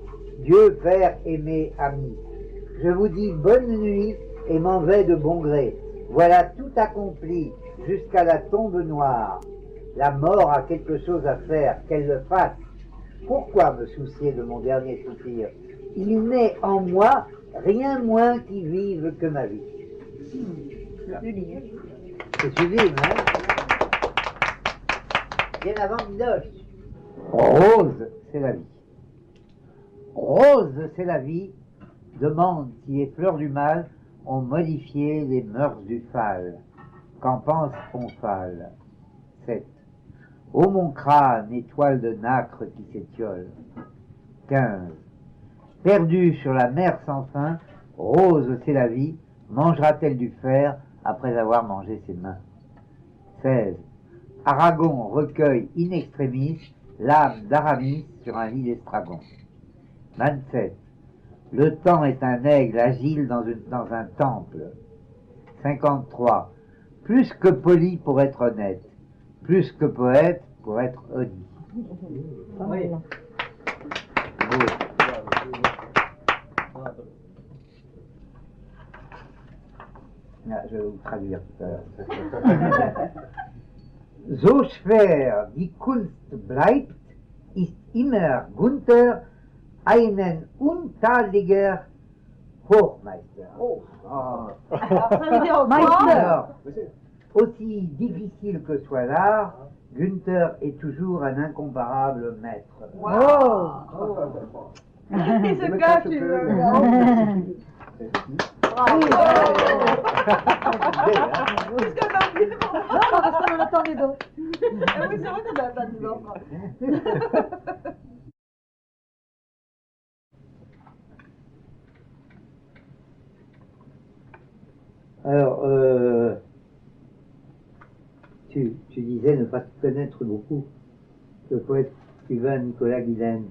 Dieu Père aimé ami. Je vous dis bonne nuit et m'en vais de bon gré. Voilà tout accompli jusqu'à la tombe noire. La mort a quelque chose à faire, qu'elle le fasse. Pourquoi me soucier de mon dernier soupir? Il n'est en moi rien moins qui vive que ma vie. C'est sublime, hein? Bien avant Miloche. Rose, c'est la vie. Rose, c'est la vie. Demande si les fleurs du mal ont modifié les mœurs du phal. Qu'en pense Omphale? 7. Ô mon crâne, étoile de nacre qui s'étiole. 15. Perdue sur la mer sans fin, Rose, c'est la vie, mangera-t-elle du fer après avoir mangé ses mains? 16. Aragon recueille in extremis l'âme d'Aramis sur un lit d'estragon. 27. Le temps est un aigle agile dans un temple. 53. Plus que poli pour être honnête, plus que poète pour être honni. Oui. Beau. Ah, je vais vous traduire tout à l'heure. So schwer die Kunst bleibt, ist immer Gunther einen untadeliger Hochmeister. Oh. Ah. Meister. Alors, aussi difficile que soit l'art, Gunther est toujours un incomparable maître. Il se cache, il veut. Qu'est-ce qu'on a oublié? Non, parce qu'on en attendait d'autres. Oui, c'est vrai qu'on a attendu d'autres. Alors, tu disais ne pas connaître beaucoup le poète cubain Nicolas Guillen.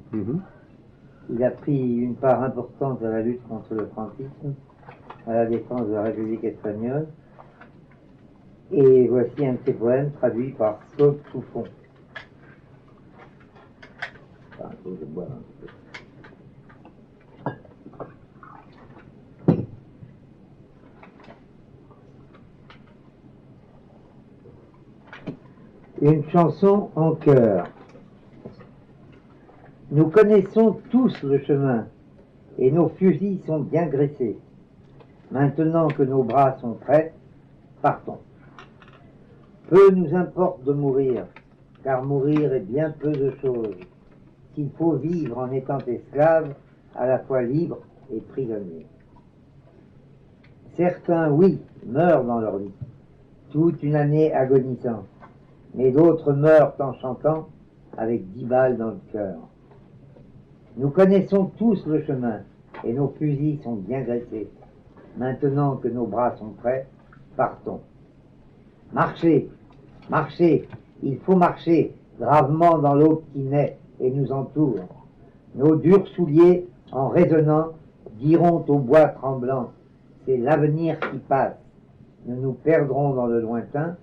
Il a pris une part importante à la lutte contre le franquisme, à la défense de la République espagnole. Et voici un de ses poèmes traduit par Claude Souffon. Enfin, il faut que je boive un petit peu. Une chanson en chœur. Nous connaissons tous le chemin, et nos fusils sont bien graissés. Maintenant que nos bras sont prêts, partons. Peu nous importe de mourir, car mourir est bien peu de choses. S'il faut vivre en étant esclave, à la fois libre et prisonnier. Certains, oui, meurent dans leur lit, toute une année agonisant. Mais d'autres meurent en chantant avec 10 balles dans le cœur. Nous connaissons tous le chemin et nos fusils sont bien graissés. Maintenant que nos bras sont prêts, partons. Marchez, marchez, il faut marcher gravement dans l'aube qui naît et nous entoure. Nos durs souliers, en résonnant, diront au bois tremblant, c'est l'avenir qui passe. Nous nous perdrons dans le lointain,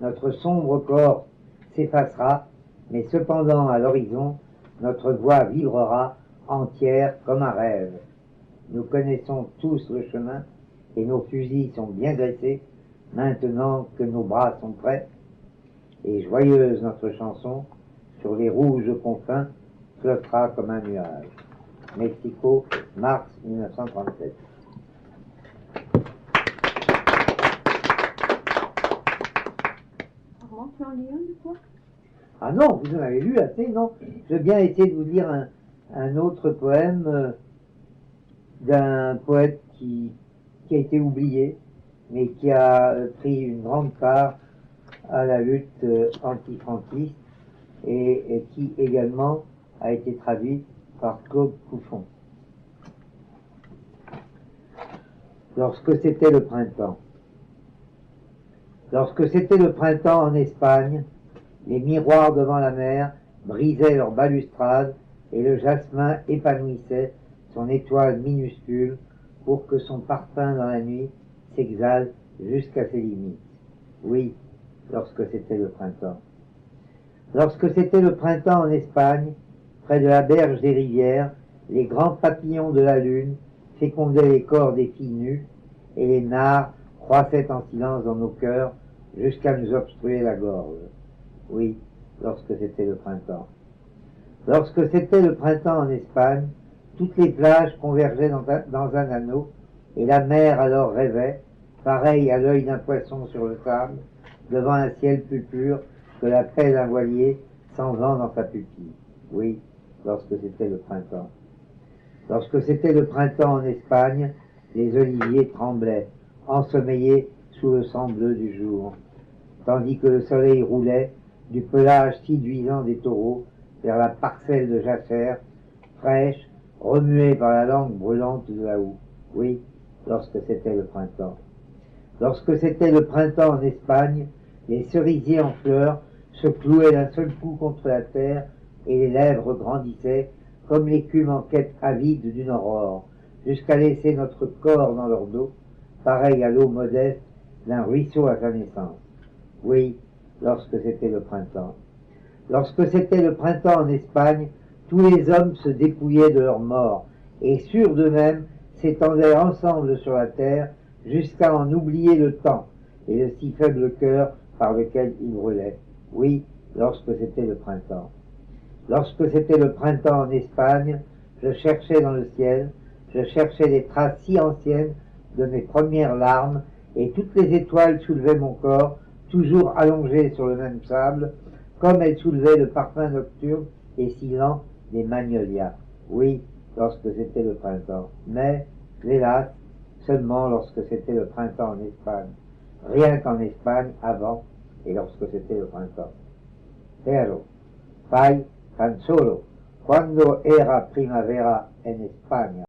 notre sombre corps s'effacera, mais cependant à l'horizon, notre voix vibrera entière comme un rêve. Nous connaissons tous le chemin et nos fusils sont bien graissés, maintenant que nos bras sont prêts. Et joyeuse notre chanson, sur les rouges confins, flottera comme un nuage. Mexico, mars 1937. Tu en lis un de quoi? Ah non, vous en avez lu assez, non? Je vais bien essayer de vous lire un autre poème d'un poète qui a été oublié, mais qui a pris une grande part à la lutte antifranquiste et qui également a été traduit par Claude Couffon. Lorsque c'était le printemps. Lorsque c'était le printemps en Espagne, les miroirs devant la mer brisaient leurs balustrades et le jasmin épanouissait son étoile minuscule pour que son parfum dans la nuit s'exhale jusqu'à ses limites. Oui, lorsque c'était le printemps. Lorsque c'était le printemps en Espagne, près de la berge des rivières, les grands papillons de la lune fécondaient les corps des filles nues et les nards croissaient en silence dans nos cœurs jusqu'à nous obstruer la gorge. Oui, lorsque c'était le printemps. Lorsque c'était le printemps en Espagne, toutes les plages convergeaient dans un anneau, et la mer alors rêvait, pareil à l'œil d'un poisson sur le sable, devant un ciel plus pur que la paix d'un voilier sans vent dans sa pupille. Oui, lorsque c'était le printemps. Lorsque c'était le printemps en Espagne, les oliviers tremblaient, ensommeillés sous le sang bleu du jour, tandis que le soleil roulait du pelage séduisant des taureaux vers la parcelle de jachère, fraîche, remuée par la langue brûlante de la houe. Oui, lorsque c'était le printemps. Lorsque c'était le printemps en Espagne, les cerisiers en fleurs se clouaient d'un seul coup contre la terre et les lèvres grandissaient comme l'écume en quête avide d'une aurore, jusqu'à laisser notre corps dans leur dos, pareil à l'eau modeste d'un ruisseau à sa naissance. Oui, lorsque c'était le printemps. Lorsque c'était le printemps en Espagne, tous les hommes se dépouillaient de leurs morts, et sûrs d'eux-mêmes s'étendaient ensemble sur la terre, jusqu'à en oublier le temps, et le si faible cœur par lequel ils brûlaient. Oui, lorsque c'était le printemps. Lorsque c'était le printemps en Espagne, je cherchais dans le ciel, je cherchais les traces si anciennes de mes premières larmes, et toutes les étoiles soulevaient mon corps, toujours allongé sur le même sable, comme elles soulevaient le parfum nocturne et si lent des magnolias. Oui, lorsque c'était le printemps. Mais, hélas, seulement lorsque c'était le printemps en Espagne. Rien qu'en Espagne avant et lorsque c'était le printemps. Pero, fai tan solo quando era primavera en España.